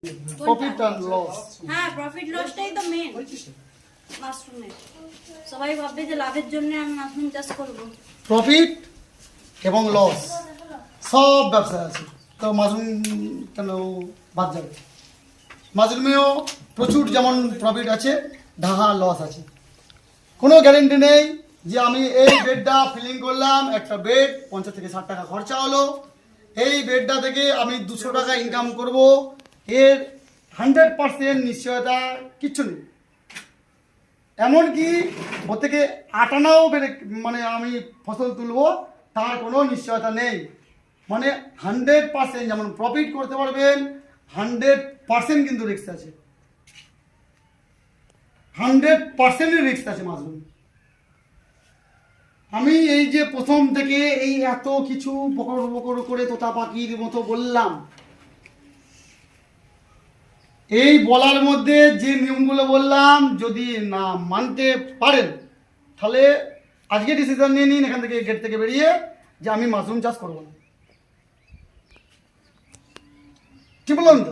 Profit আর loss. হ্যাঁ, profit লসটাই তো main মাশরুমের। সবাই ভাববে যে লাভের জন্য আমি মাশরুম চাষ করব। প্রফিট এবং লস সব ব্যবসায় আছে, তো মাশরুম কেন বাদ যাবে? মাশরুমেও প্রচুর যেমন প্রফিট আছে, ঢাহা লস আছে। কোনো গ্যারেন্টি নেই যে আমি এই বেডটা ফিলিং করলাম, একটা বেড 50 থেকে 60 টাকা খরচা হলো, এই বেডটা থেকে আমি 200 টাকা ইনকাম করব, এর 100% নিশ্চয়তা কিচ্ছু নেই। এমনকি ওর থেকে আটানাও মানে আমি ফসল তুলবো তার কোনো নিশ্চয়তা নেই। মানে 100% যেমন প্রফিট করতে পারবেন, 100% কিন্তু রিস্ক আছে, 100% রিস্ক আছে মাশরুম। আমি এই যে প্রথম থেকে এই এত কিছু বকর বকর করে তোতা পাখির মতো বললাম, এই বলার মধ্যে যে নিয়মগুলো বললাম যদি না মানতে পারেন তাহলে আজকে ডিসিশন নিয়ে নিন এখান থেকে, গেট থেকে বেরিয়ে, যে আমি মাশরুম চাষ করবো না। কি বলুন তো?